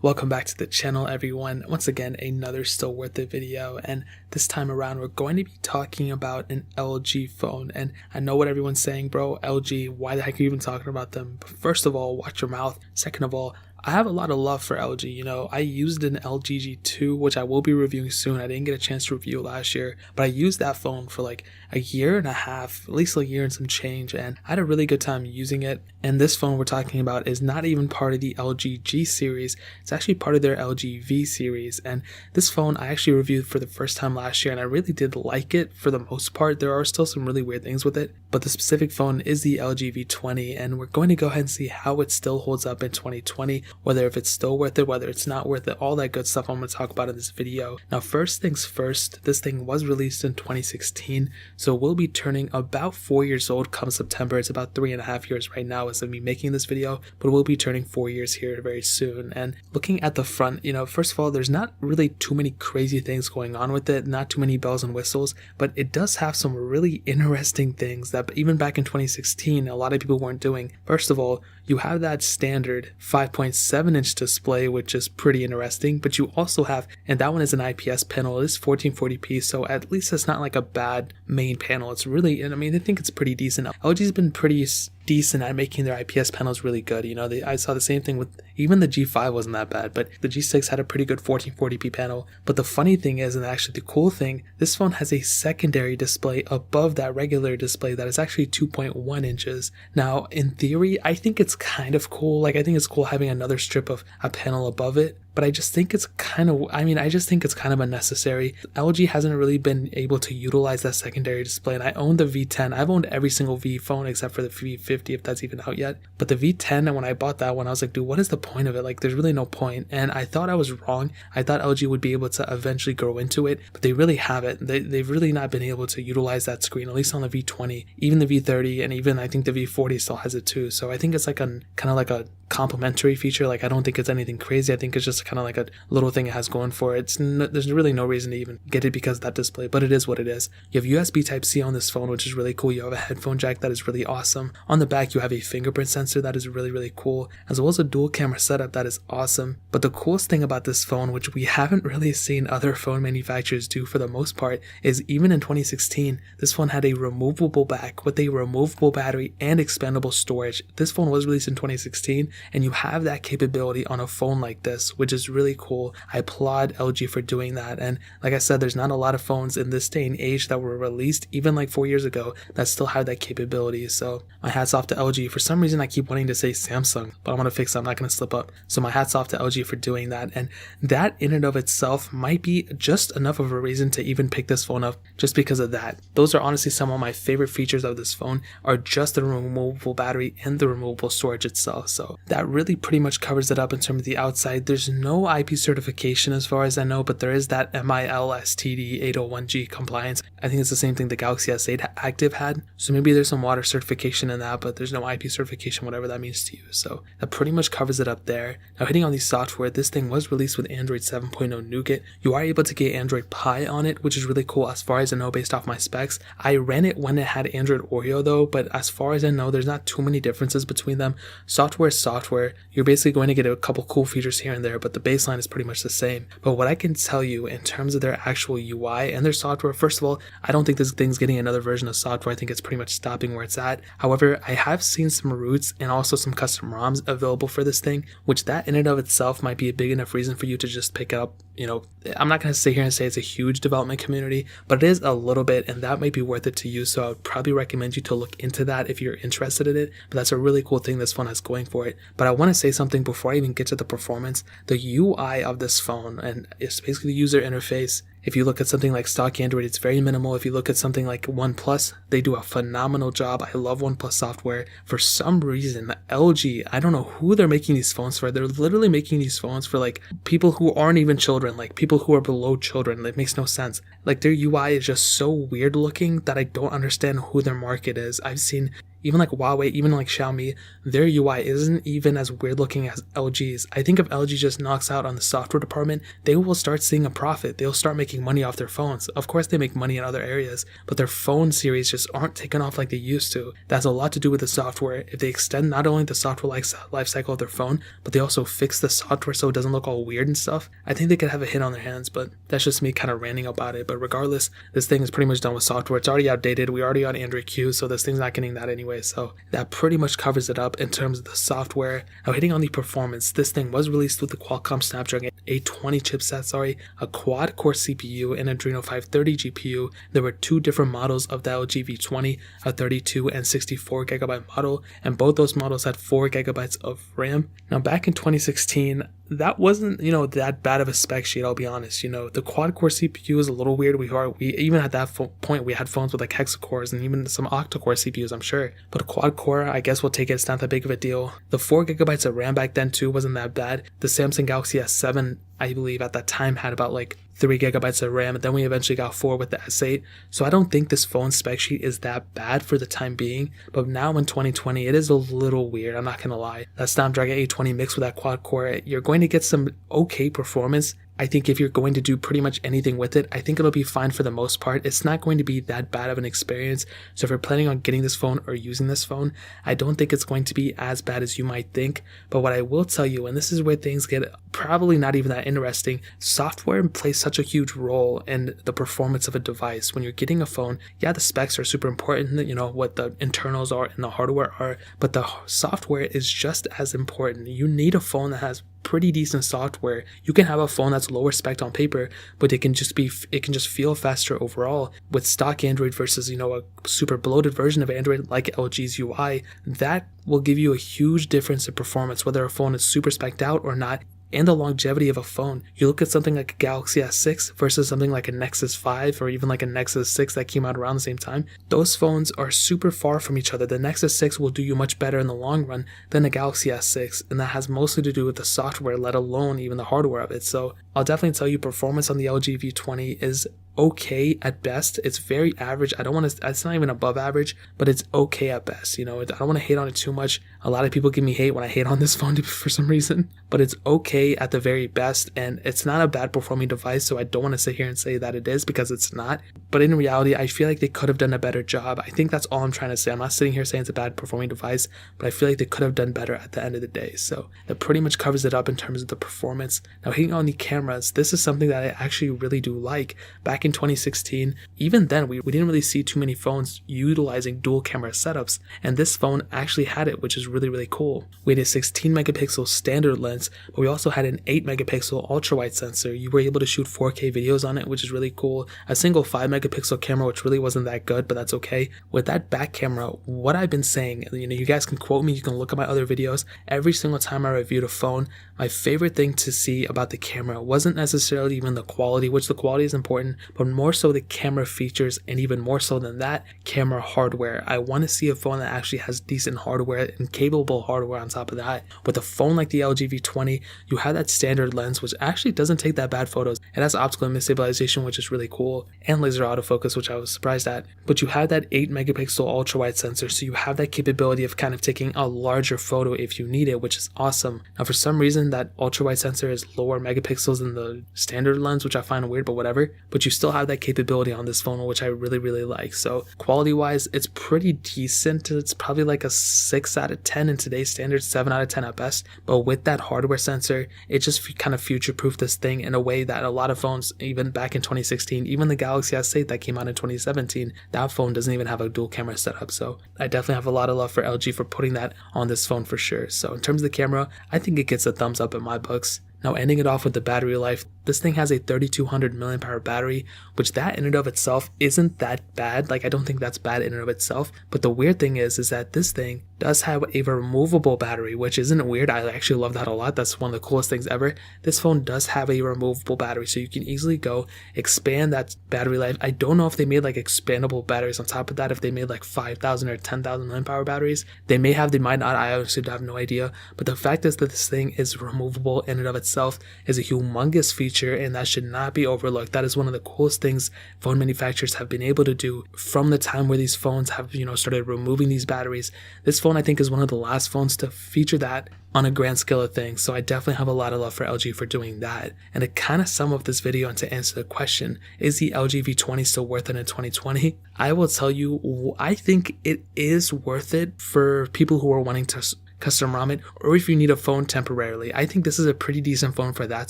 Welcome back to the channel, everyone. Once again, another still worth it video, and this time around we're going to be talking about an LG phone. And I know what everyone's saying, bro, LG, why the heck are you even talking about them? But first of all, watch your mouth. Second of all, I have a lot of love for LG. You know, I used an LG G2, which I will be reviewing soon. I didn't get a chance to review last year, but I used that phone for like a year and a half, at least a year and some change, and I had a really good time using it. And this phone we're talking about is not even part of the LG G series. It's actually part of their LG V series. And this phone I actually reviewed for the first time last year, and I really did like it for the most part. There are still some really weird things with it, but the specific phone is the LG V20, and we're going to go ahead and see how it still holds up in 2020. Whether if it's still worth it, whether it's not worth it, all that good stuff I'm going to talk about in this video. Now, first things first, this thing was released in 2016, so we'll be turning about 4 years old come September. It's about 3.5 years right now as of me making this video, but we'll be turning 4 years here very soon. And looking at the front, you know, first of all, there's not really too many crazy things going on with it, not too many bells and whistles, but it does have some really interesting things that even back in 2016, a lot of people weren't doing. First of all, you have that standard 5.7-inch display, which is pretty interesting, but you also have, and that one is an IPS panel. It is 1440p, so at least it's not like a bad main panel. It's really, and I mean, I think it's pretty decent. LG's been pretty decent at making their IPS panels really good. You know, I saw the same thing with, even the G5 wasn't that bad, but the G6 had a pretty good 1440p panel. But the funny thing is, and actually the cool thing, this phone has a secondary display above that regular display that is actually 2.1 inches. Now, in theory, I think it's kind of cool. Like, I think it's cool having another strip of a panel above it, but I just think it's kind of, I just think it's kind of unnecessary. LG hasn't really been able to utilize that secondary display, and I own the V10. I've owned every single V phone except for the V50, if that's even out yet. But the V10, and when I bought that one, I was like, dude, what is the point of it? Like, there's really no point. And I thought I was wrong. I thought LG would be able to eventually grow into it, but they really haven't. They've really not been able to utilize that screen, at least on the V20, even the V30, and even I think the V40 still has it too. So I think it's like kind of like a complementary feature. Like, I don't think it's anything crazy. I think it's just kind of like a little thing it has going for it. There's really no reason to even get it because of that display, but it is what it is. You have USB Type-C on this phone, which is really cool. You have a headphone jack that is really awesome. On the back, you have a fingerprint sensor that is really, really cool, as well as a dual camera setup that is awesome. But the coolest thing about this phone, which we haven't really seen other phone manufacturers do for the most part, is even in 2016, this phone had a removable back with a removable battery and expandable storage. This phone was released in 2016, and you have that capability on a phone like this, which is really cool. I applaud LG for doing that. And like I said, there's not a lot of phones in this day and age that were released even like 4 years ago that still have that capability. So my hats off to LG. For some reason I keep wanting to say Samsung, but I'm gonna fix it. I'm not gonna slip up. So my hats off to LG for doing that. And that in and of itself might be just enough of a reason to even pick this phone up just because of that. Those are honestly some of my favorite features of this phone, are just the removable battery and the removable storage itself. So that really pretty much covers it up in terms of the outside. There's no IP certification as far as I know, but there is that MIL-STD 801G compliance. I think it's the same thing the Galaxy S8 Active had. So maybe there's some water certification in that, but there's no IP certification, whatever that means to you. So that pretty much covers it up there. Now, hitting on the software, this thing was released with Android 7.0 Nougat. You are able to get Android Pie on it, which is really cool as far as I know based off my specs. I ran it when it had Android Oreo though, but as far as I know, there's not too many differences between them. Software is software. You're basically going to get a couple cool features here and there, but the baseline is pretty much the same. But what I can tell you in terms of their actual UI and their software, first of all, I don't think this thing's getting another version of software. I think it's pretty much stopping where it's at. However, I have seen some roots and also some custom ROMs available for this thing, which that in and of itself might be a big enough reason for you to just pick it up. You know, I'm not going to sit here and say it's a huge development community, but it is a little bit, and that might be worth it to you. So I would probably recommend you to look into that if you're interested in it. But that's a really cool thing this phone has going for it. But I want to say something before I even get to the performance. The UI of this phone, and it's basically the user interface. If you look at something like stock Android, it's very minimal. If you look at something like OnePlus, they do a phenomenal job. I love OnePlus software. For some reason, LG, I don't know who they're making these phones for. They're literally making these phones for like people who aren't even children, like people who are below children. It makes no sense. Like, their UI is just so weird looking that I don't understand who their market is. I've seen even like Huawei, even like Xiaomi, their UI isn't even as weird looking as LG's. I think if LG just knocks out on the software department, they will start seeing a profit. They'll start making money off their phones. Of course, they make money in other areas, but their phone series just aren't taking off like they used to. That has a lot to do with the software. If they extend not only the software life cycle of their phone, but they also fix the software so it doesn't look all weird and stuff, I think they could have a hit on their hands, but that's just me kind of ranting about it. But regardless, this thing is pretty much done with software. It's already outdated. We're already on Android Q, so this thing's not getting that anyway. So that pretty much covers it up in terms of the software. Now hitting on the performance, this thing was released with the Qualcomm Snapdragon 820 chipset, a quad-core CPU and Adreno 530 GPU. There were two different models of the LG V20, a 32 and 64 gigabyte model, and both those models had 4 gigabytes of RAM. Now back in 2016, that wasn't, that bad of a spec sheet, I'll be honest. The quad-core CPU is a little weird. We even at that point, we had phones with like hexa-cores and even some octa-core CPUs, I'm sure. But a quad-core, I guess we'll take it. It's not that big of a deal. The 4 gigabytes of RAM back then too wasn't that bad. The Samsung Galaxy S7, I believe at that time, had about like 3 gigabytes of RAM, and then we eventually got 4 with the S8. So I don't think this phone spec sheet is that bad for the time being, but now in 2020, it is a little weird, I'm not gonna lie. That Snapdragon 820 mixed with that quad core, you're going to get some okay performance. I think if you're going to do pretty much anything with it, I think it'll be fine for the most part. It's not going to be that bad of an experience. So if you're planning on getting this phone or using this phone, I don't think it's going to be as bad as you might think. But what I will tell you, and this is where things get probably not even that interesting, software plays such a huge role in the performance of a device. When you're getting a phone, yeah, the specs are super important, what the internals are and the hardware are, but the software is just as important. You need a phone that has pretty decent software. You can have a phone that's lower spec on paper, but it can just feel faster overall. With stock Android versus a super bloated version of Android like LG's UI, that will give you a huge difference in performance, whether a phone is super spec'd out or not, and the longevity of a phone. You look at something like a Galaxy S6 versus something like a Nexus 5 or even like a Nexus 6 that came out around the same time. Those phones are super far from each other. The Nexus 6 will do you much better in the long run than the Galaxy S6, and that has mostly to do with the software, let alone even the hardware of it. So I'll definitely tell you performance on the LG V20 is okay at best. It's very average. It's not even above average, but it's okay at best. I don't want to hate on it too much. A lot of people give me hate when I hate on this phone for some reason, but it's okay at the very best, and it's not a bad performing device, so I don't want to sit here and say that it is, because it's not. But in reality, I feel like they could have done a better job. I think that's all I'm trying to say. I'm not sitting here saying it's a bad performing device, but I feel like they could have done better at the end of the day. So that pretty much covers it up in terms of the performance. Now hitting on the cameras, this is something that I actually really do like. Back in 2016, even then we didn't really see too many phones utilizing dual camera setups, and this phone actually had it, which is really, really cool. We had a 16 megapixel standard lens, but we also had an 8 megapixel ultra wide sensor. You were able to shoot 4K videos on it, which is really cool. A single 5 megapixel camera, which really wasn't that good, but that's okay. With that back camera, what I've been saying, you guys can quote me, you can look at my other videos. Every single time I reviewed a phone, my favorite thing to see about the camera wasn't necessarily even the quality, which the quality is important, but more so the camera features, and even more so than that, camera hardware. I want to see a phone that actually has decent hardware and capable hardware on top of that. With a phone like the LG V20, you have that standard lens, which actually doesn't take that bad photos. It has optical image stabilization, which is really cool, and laser autofocus, which I was surprised at. But you have that 8 megapixel ultra wide sensor, so you have that capability of kind of taking a larger photo if you need it, which is awesome. Now for some reason that ultra wide sensor is lower megapixels than the standard lens, which I find weird, but whatever. But you still have that capability on this phone, which I really, really like. So quality wise, it's pretty decent. It's probably like a 6 out of 10 in today's standards, 7 out of 10 at best. But with that hardware sensor, it just kind of future-proofed this thing in a way that a lot of phones, even back in 2016, even the Galaxy S8 that came out in 2017, that phone doesn't even have a dual camera setup. So I definitely have a lot of love for LG for putting that on this phone for sure. So in terms of the camera, I think it gets a thumbs up in my books. Now ending it off with the battery life, this thing has a 3200 milliamp hour battery, which that in and of itself isn't that bad. Like I don't think that's bad in and of itself. But the weird thing is that this thing does have a removable battery, which isn't weird. I actually love that a lot. That's one of the coolest things ever. This phone does have a removable battery, so you can easily go expand that battery life. I don't know if they made like expandable batteries on top of that, if they made like 5,000 or 10,000 milliamp hour batteries. They may have, they might not. I honestly have no idea. But the fact is that this thing is removable in and of itself is a humongous feature, and that should not be overlooked. That is one of the coolest things phone manufacturers have been able to do from the time where these phones have, started removing these batteries. This phone, I think, is one of the last phones to feature that on a grand scale of things. So I definitely have a lot of love for LG for doing that. And to kind of sum up this video and to answer the question, is the LG V20 still worth it in 2020? I will tell you, I think it is worth it for people who are wanting to custom ROM it, or if you need a phone temporarily. I think this is a pretty decent phone for that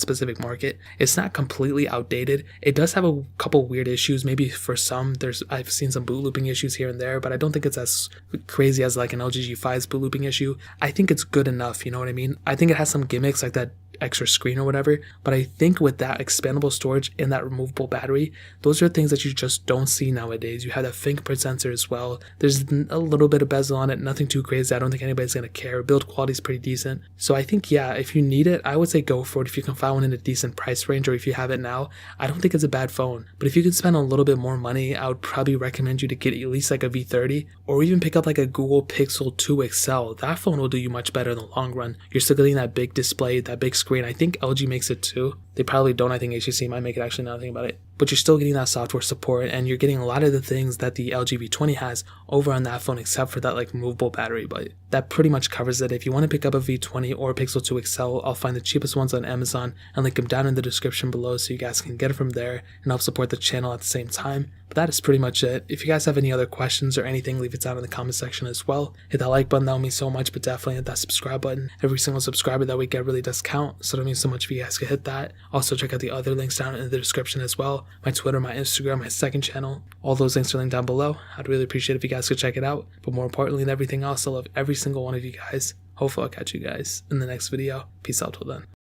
specific market. It's not completely outdated. It does have a couple weird issues. Maybe for some, I've seen some boot looping issues here and there, but I don't think it's as crazy as like an LG G5's boot looping issue. I think it's good enough, you know what I mean? I think it has some gimmicks like that extra screen or whatever, but I think with that expandable storage and that removable battery, those are things that you just don't see nowadays. You have a fingerprint sensor as well. There's a little bit of bezel on it, nothing too crazy. I don't think anybody's gonna care. Build quality is pretty decent. So I think, yeah, if you need it, I would say go for it. If you can find one in a decent price range, or if you have it now, I don't think it's a bad phone. But if you can spend a little bit more money, I would probably recommend you to get at least like a V30, or even pick up like a Google Pixel 2 XL. That phone will do you much better in the long run. You're still getting that big display, that big screen. I think LG makes it too. They probably don't. I think HTC might make it, actually, now that I think about it. But you're still getting that software support, and you're getting a lot of the things that the LG V20 has over on that phone, except for that like movable battery. But that pretty much covers it. If you want to pick up a V20 or a Pixel 2 XL, I'll find the cheapest ones on Amazon and link them down in the description below so you guys can get it from there and help support the channel at the same time. But that is pretty much it. If you guys have any other questions or anything, leave it down in the comment section as well. Hit that like button, that would mean so much, but definitely hit that subscribe button. Every single subscriber that we get really does count, so that means so much if you guys could hit that. Also, check out the other links down in the description as well. My Twitter, my Instagram, my second channel. All those links are linked down below. I'd really appreciate it if you guys could check it out. But more importantly than everything else, I love every single one of you guys. Hopefully I'll catch you guys in the next video. Peace out till then.